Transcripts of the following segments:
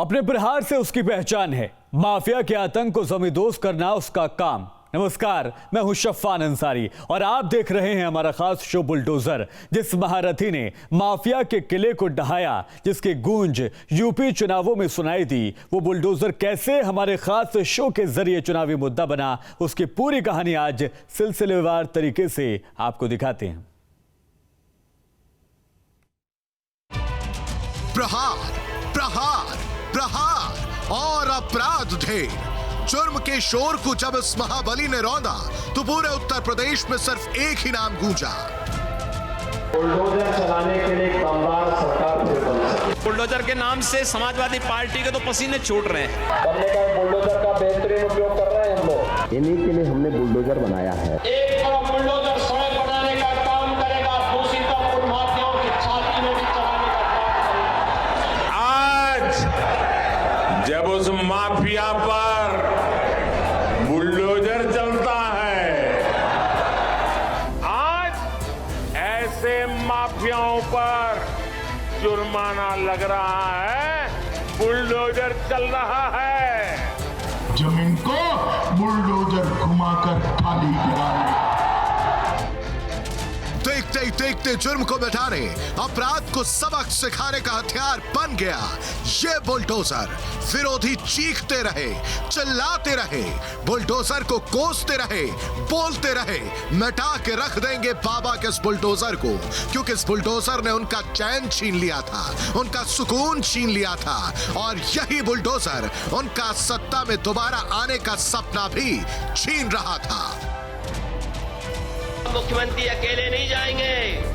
अपने प्रहार से उसकी पहचान है। माफिया के आतंक को जमींदोज करना उसका काम। नमस्कार, मैं हूं शफ़ान अंसारी और आप देख रहे हैं हमारा खास शो बुलडोजर। जिस महारथी ने माफिया के किले को ढहाया, जिसकी गूंज यूपी चुनावों में सुनाई दी, वो बुलडोजर कैसे हमारे खास शो के जरिए चुनावी मुद्दा बना, उसकी पूरी कहानी आज सिलसिलेवार तरीके से आपको दिखाते हैं। प्रहार, प्रहार, प्रहार और अपराध ढेर। जुर्म के शोर को जब इस महाबली ने रौंदा तो पूरे उत्तर प्रदेश में सिर्फ एक ही नाम गूंजा। बुलडोजर चलाने के लिए कामगार सरकार फिर बन सके। बुलडोजर के नाम से समाजवादी पार्टी के तो पसीने छूट रहे हैं। बनने का बुलडोजर का बेहतरीन उपयोग कर रहे हैं हम लोग। इन्हीं के लिए हमने बुलडोजर बनाया है। एक तरफ बुलडोजर सड़क बनाने का काम करेगा, दूसरी तरफ उन माफियाओं की छाती में भी चढ़ाने का काम करेगा। आज जब उस माफिया पर बुलडोजर चलता है, आज ऐसे माफियाओं पर जुर्माना लग रहा है, बुलडोजर चल रहा है। जमीन को बुलडोजर घुमाकर खाली कराने। देखते ही देखते जुर्म को मिटाने, अपराध को सबक सिखाने का हथियार बन गया ये बुलडोजर। विरोधी चीखते रहे, चिल्लाते रहे, बुलडोजर को कोसते रहे, बोलते रहे, मिटा के रख देंगे बाबा के इस बुलडोजर को, क्योंकि इस बुलडोजर ने उनका चैन छीन लिया था, उनका सुकून छीन लिया था, और यही बुलडोजर उनका सत्ता में दोबारा आने का सपना भी छीन रहा था। मुख्यमंत्री अकेले नहीं जाएंगे,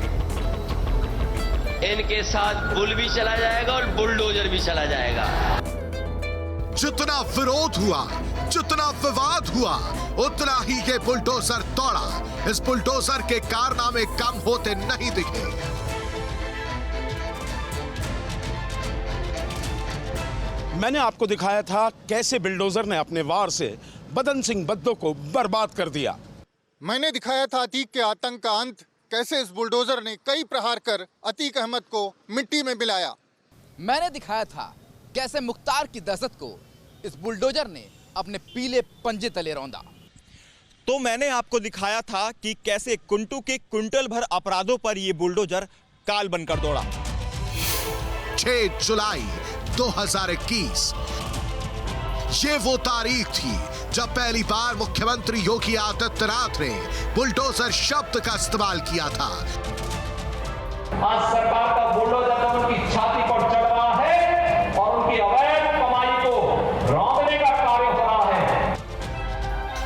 इनके साथ बुल भी चला जाएगा और बुलडोजर भी चला जाएगा। जितना विरोध हुआ, जितना विवाद हुआ, उतना ही ये बुलडोजर दौड़ा। इस बुलडोजर के कारनामे कम होते नहीं दिखे। मैंने आपको दिखाया था कैसे बुलडोजर ने अपने वार से बदन सिंह बद्दो को बर्बाद कर दिया। मैंने दिखाया था अतीक के आतंक का अंत, कैसे इस बुलडोजर ने कई प्रहार कर अतीक अहमद को मिट्टी में मिलाया। मैंने दिखाया था कैसे मुख्तार की दहशत को इस बुलडोजर ने अपने पीले पंजे तले रौंदा। तो मैंने आपको दिखाया था कि कैसे कुंटू के क्विंटल भर अपराधों पर यह बुलडोजर काल बनकर दौड़ा। 6 जुलाई 2021 ये वो तारीख थी जब पहली बार मुख्यमंत्री योगी आदित्यनाथ ने बुलडोजर शब्द का इस्तेमाल किया था। आज सरकार का बुलडोजर तो उनकी छाती पर चढ़ रहा है और उनकी अवैध कमाई को रौंदने का कार्य हो रहा है।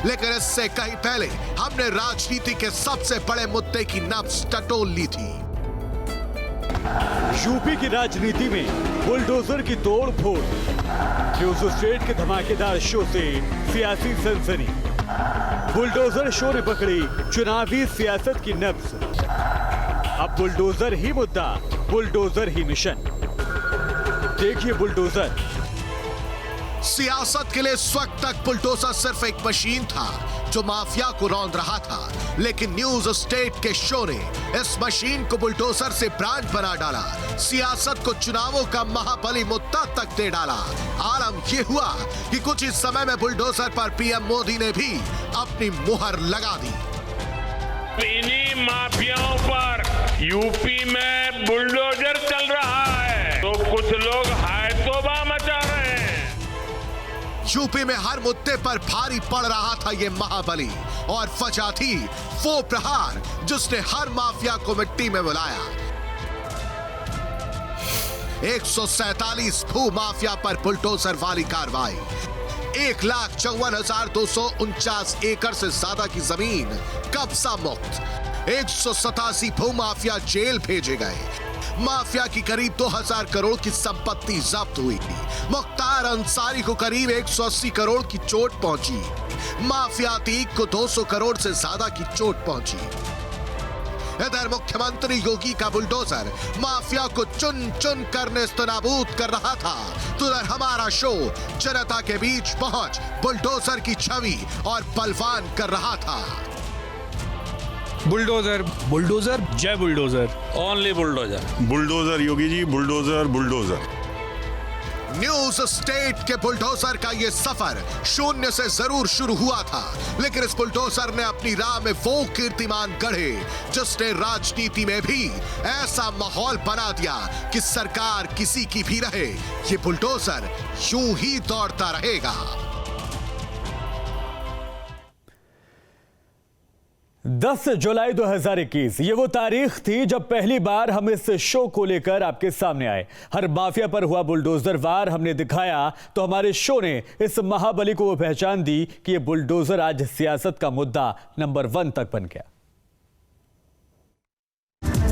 लेकिन इससे कहीं पहले हमने राजनीति के सबसे बड़े मुद्दे की नब्ज टटोल ली थी। यूपी की राजनीति में बुलडोजर की तोड़ फोड़, न्यूज स्टेट के धमाकेदार शो से सियासी सनसनी। बुलडोजर शो ने पकड़ी चुनावी सियासत की नब्ज। अब बुलडोजर ही मुद्दा, बुलडोजर ही मिशन। देखिए बुलडोजर। सियासत के लिए इस वक्त तक बुलडोजर सिर्फ एक मशीन था जो माफिया को रौंद रहा था, लेकिन न्यूज स्टेट के शो ने इस मशीन को बुलडोजर से ब्रांड बना डाला, सियासत को चुनावों का महाबली मुद्दा तक दे डाला। आलम ये हुआ कि कुछ ही समय में बुलडोजर पर पीएम मोदी ने भी अपनी मुहर लगा दी। इन्हीं माफियाओं पर यूपी में बुलडोजर चल रहा है, तो कुछ लोग हाय तौबा मचा रहे हैं। यूपी में हर मुद्दे पर भारी पड़ रहा था ये महाबली, और वजह थी वो प्रहार जिसने हर माफिया को मिट्टी में मिलाया। 147 भू माफिया पर बुलडोजर वाली कार्रवाई। 1,54,249 एकड़ से ज्यादा की जमीन कब्जा मुक्त। 187 भू माफिया जेल भेजे गए। माफिया की करीब 2000 करोड़ की संपत्ति जब्त हुई। मुख्तार अंसारी को करीब 180 करोड़ की चोट पहुंची। माफिया अतीक को 200 करोड़ से ज्यादा की चोट पहुंची। इधर मुख्यमंत्री योगी का बुलडोजर माफिया को चुन चुन कर नेस्तनाबूद कर रहा था, तो उधर हमारा शो जनता के बीच पहुंच बुलडोजर की छवि और बलवान कर रहा था। बुलडोजर, बुलडोजर, जय bulldozer, only bulldozer. Bulldozer Yogi ji, bulldozer, bulldozer. News state के बुलडोजर का ये सफर शून्य से जरूर शुरू हुआ था, लेकिन इस बुलडोजर ने अपनी राह में वो कीर्तिमान गढ़े जिसने राजनीति में भी ऐसा माहौल बना दिया कि सरकार किसी की भी रहे, ये बुलडोजर यूं ही दौड़ता रहेगा। 10 जुलाई 2021 ये वो तारीख थी जब पहली बार हम इस शो को लेकर आपके सामने आए। हर माफिया पर हुआ बुलडोजर वार हमने दिखाया तो हमारे शो ने इस महाबली को वो पहचान दी कि ये बुलडोजर आज सियासत का मुद्दा नंबर 1 तक बन गया।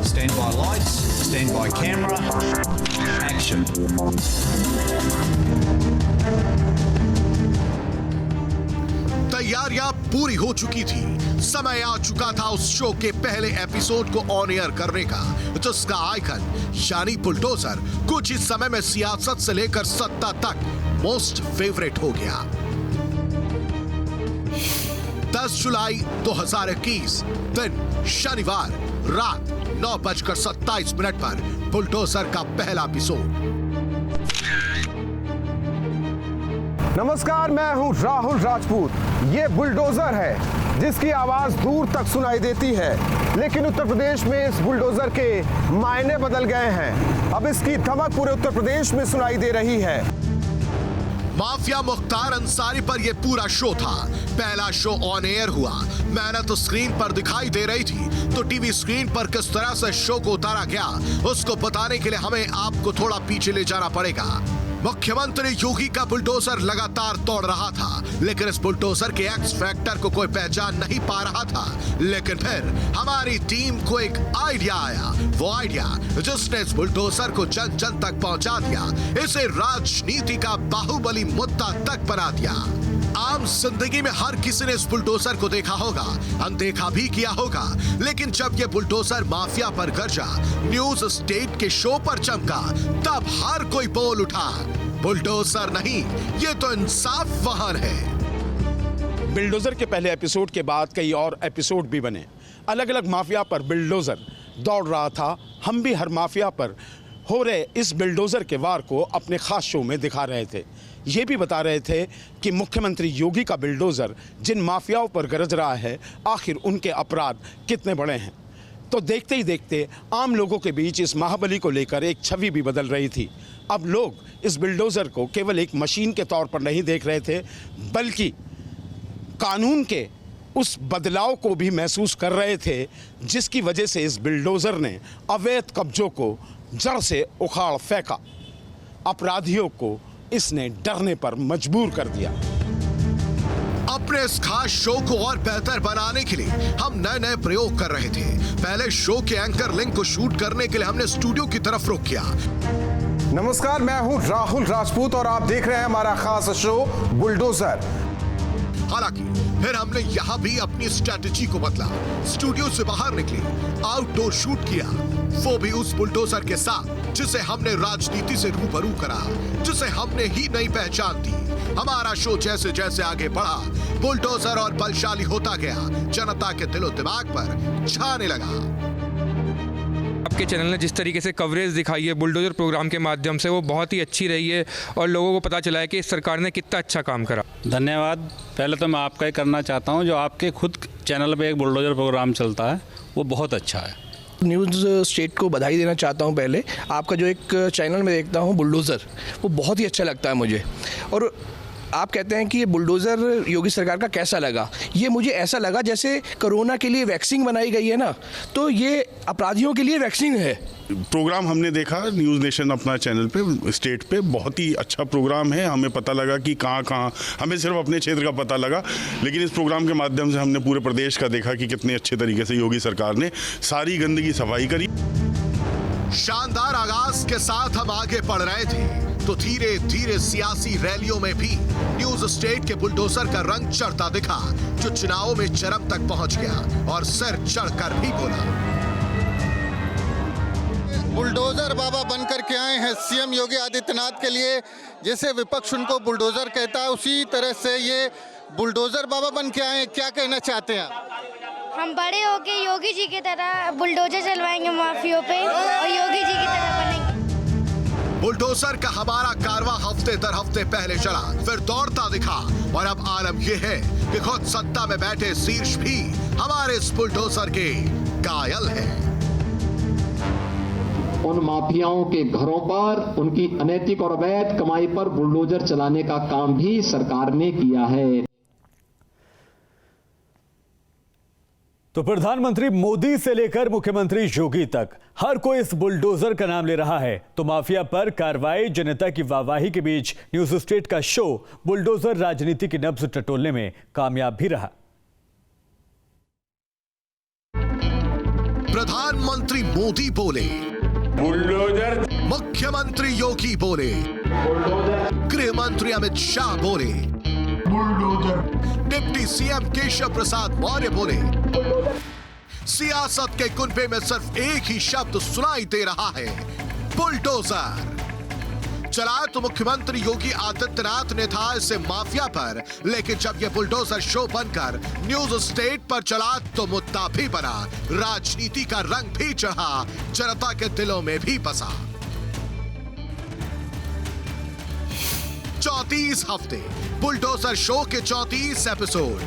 Stand by lights, stand by camera, action. तैयारियां पूरी हो चुकी थी, समय आ चुका था उस शो के पहले एपिसोड को ऑन एयर करने का, जिसका आइकन यानी बुलडोजर कुछ ही समय में सियासत से लेकर सत्ता तक मोस्ट फेवरेट हो गया। 10 जुलाई 2021 दिन शनिवार रात 9:27 पर बुलडोजर का पहला एपिसोड। नमस्कार, मैं हूं राहुल राजपूत। ये बुलडोजर है जिसकी आवाज दूर तक सुनाई देती है, लेकिन उत्तर प्रदेश में इस बुलडोजर के मायने बदल गए हैं। अब इसकी धमक पूरे उत्तर प्रदेश में सुनाई दे रही है। माफिया मुख्तार अंसारी पर यह पूरा शो था। पहला शो ऑन एयर हुआ, मेहनत तो स्क्रीन पर दिखाई दे रही थी, तो टीवी स्क्रीन पर किस तरह से शो को उतारा गया उसको बताने के लिए हमें आपको थोड़ा पीछे ले जाना पड़ेगा। मुख्यमंत्री योगी का बुलडोजर लगातार दौड़ रहा था, लेकिन इस बुलडोजर के एक्स फैक्टर को कोई पहचान नहीं पा रहा था। लेकिन फिर हमारी टीम को एक आइडिया आया, वो आइडिया जिसने इस बुलडोजर को जन जन तक पहुंचा दिया, इसे राजनीति का बाहुबली मुद्दा तक बना दिया। आम जिंदगी में हर किसी ने इस बुलडोजर को देखा होगा, अनदेखा भी किया होगा, लेकिन जब यह बुलडोजर माफिया पर गरजा, न्यूज स्टेट के शो पर चमका, तब हर कोई बोल उठा, बुलडोजर नहीं, ये तो इंसाफ वाहन है। बुलडोजर के पहले एपिसोड के बाद कई और एपिसोड भी बने। अलग अलग माफिया पर बुलडोजर दौड़ रहा था। हम भी हर माफिया पर हो रहे इस बुलडोजर के वार को अपने खास शो में दिखा रहे थे। ये भी बता रहे थे कि मुख्यमंत्री योगी का बुलडोजर जिन माफियाओं पर गरज रहा है, आखिर उनके अपराध कितने बड़े हैं। तो देखते ही देखते आम लोगों के बीच इस महाबली को लेकर एक छवि भी बदल रही थी। अब लोग इस बुलडोजर को केवल एक मशीन के तौर पर नहीं देख रहे थे, बल्कि कानून के उस बदलाव को भी महसूस कर रहे थे, जिसकी वजह से इस बुलडोजर ने अवैध कब्जों को जड़ से उखाड़ फेंका। अपराधियों को इसने डरने पर मजबूर कर दिया। अपने इस खास शो को और बेहतर बनाने के लिए हम नए नए प्रयोग कर रहे थे। पहले शो के एंकर लिंक को शूट करने के लिए हमने स्टूडियो की तरफ रुख किया। नमस्कार, मैं हूं राहुल राजपूत और आप देख रहे हैं हमारा खास शो बुलडोजर। हालांकि फिर हमने यहाँ भी अपनी स्ट्रेटेजी को बदला। स्टूडियो से बाहर निकले, आउटडोर शूट किया, वो भी उस बुलडोजर के साथ जिसे हमने राजनीति से रूबरू करा, जिसे हमने ही नहीं पहचान दी। हमारा शो जैसे जैसे आगे बढ़ा, बुलडोजर और बलशाली होता गया, जनता के दिलो दिमाग पर छाने लगा। आपके चैनल ने जिस तरीके से कवरेज दिखाई है बुलडोजर प्रोग्राम के माध्यम से, वो बहुत ही अच्छी रही है और लोगों को पता चला है कि इस सरकार ने कितना अच्छा काम करा। धन्यवाद। पहले तो मैं आपका ही करना चाहता हूं, जो आपके खुद चैनल पे एक बुलडोजर प्रोग्राम चलता है वो बहुत अच्छा है। न्यूज़ स्टेट को बधाई देना चाहता हूं। पहले आपका जो एक चैनल में देखता हूं बुलडोज़र, वो बहुत ही अच्छा लगता है मुझे। और आप कहते हैं कि ये बुलडोज़र योगी सरकार का कैसा लगा, ये मुझे ऐसा लगा जैसे कोरोना के लिए वैक्सीन बनाई गई है ना, तो ये अपराधियों के लिए वैक्सीन है। प्रोग्राम हमने देखा न्यूज़ नेशन अपना चैनल पे, स्टेट पे, बहुत ही अच्छा प्रोग्राम है। हमें पता लगा कि कहाँ हमें सिर्फ अपने क्षेत्र का पता लगा, लेकिन इस प्रोग्राम के माध्यम से हमने पूरे प्रदेश का देखा कि कितने अच्छे तरीके से योगी सरकार ने सारी गंदगी सफाई करी। शानदार आगाज के साथ हम आगे बढ़ रहे थे तो धीरे धीरे सियासी रैलियों में भी न्यूज स्टेट के बुलडोजर का रंग चढ़ता दिखा, जो चुनावों में चरम तक पहुंच गया और सिर चढ़कर भी बोला। बुलडोजर बाबा बनकर के आए हैं सीएम योगी आदित्यनाथ के लिए। जैसे विपक्ष उनको बुलडोजर कहता है, उसी तरह से ये बुलडोजर बाबा बन के आए हैं। क्या कहना चाहते हैं आप? हम बड़े होके योगी जी की तरह बुलडोजर चलवाएंगे माफियों पे और योगी जी की तरह बनेंगे। बुलडोजर का हमारा कारवां हफ्ते दर हफ्ते पहले चला, फिर दौड़ता दिखा, और अब आलम यह है कि खुद सत्ता में बैठे शीर्ष भी हमारे इस बुलडोजर के कायल हैं। उन माफियाओं के घरों पर, उनकी अनैतिक और अवैध कमाई पर बुलडोजर चलाने का काम भी सरकार ने किया है। तो प्रधानमंत्री मोदी से लेकर मुख्यमंत्री योगी तक हर कोई इस बुलडोजर का नाम ले रहा है। तो माफिया पर कार्रवाई, जनता की वाहवाही के बीच न्यूज स्टेट का शो बुलडोजर राजनीति की नब्ज टटोलने में कामयाब भी रहा। प्रधानमंत्री मोदी बोले बुलडोजर, मुख्यमंत्री योगी बोले बुलडोजर, गृह मंत्री अमित शाह बोले bulldozer, deputy CM Keshav Prasad Maurya बोले। सियासत के कुनबे में सिर्फ एक ही शब्द सुनाई दे रहा है, बुलडोजर। चला तो मुख्यमंत्री योगी आदित्यनाथ ने था इसे माफिया पर, लेकिन जब यह बुलडोजर शो बनकर न्यूज स्टेट पर चला तो मुद्दा भी बना, राजनीति का रंग भी चढ़ा, जनता के दिलों में भी बसा। 34 हफ्ते बुलडोजर शो के 34 एपिसोड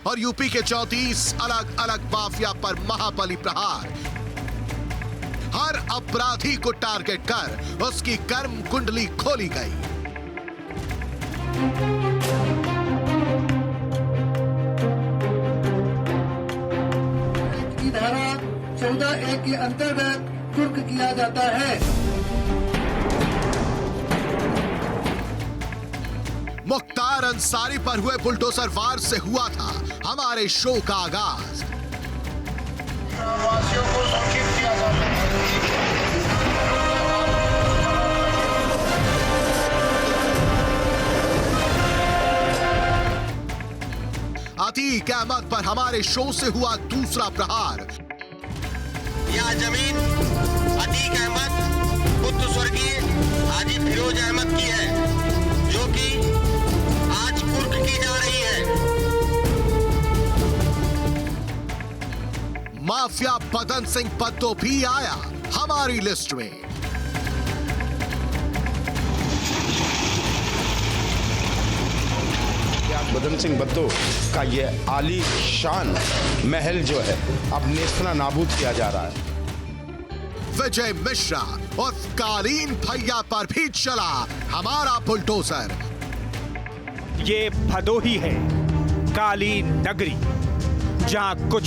और यूपी के 34 अलग अलग माफिया पर महाबली प्रहार। हर अपराधी को टारगेट कर उसकी कर्म कुंडली खोली गई। धारा 14(1) के अंतर्गत कुर्क किया जाता है। मुख्तार अंसारी पर हुए बुलडोजर वार से हुआ था हमारे शो का आगाज। वासियों को संकेत किया जाता है। अतीक अहमद पर हमारे शो से हुआ दूसरा प्रहार। यह जमीन अतीक अहमद पुत्र स्वर्गीय हाजी फिरोज अहमद की है, जो कि आज कुर्क की जा रही है। माफिया बदन सिंह पद्दो भी आया हमारी लिस्ट में। बदन सिंह बद्दो का ये आली शान महल जो है अब नेस्तना नाबूद किया जा रहा है। विजय मिश्रा और कालीन भैया पर भी चला हमारा बुलडोजर। ये भदोही है, कालीन नगरी, जहां कुछ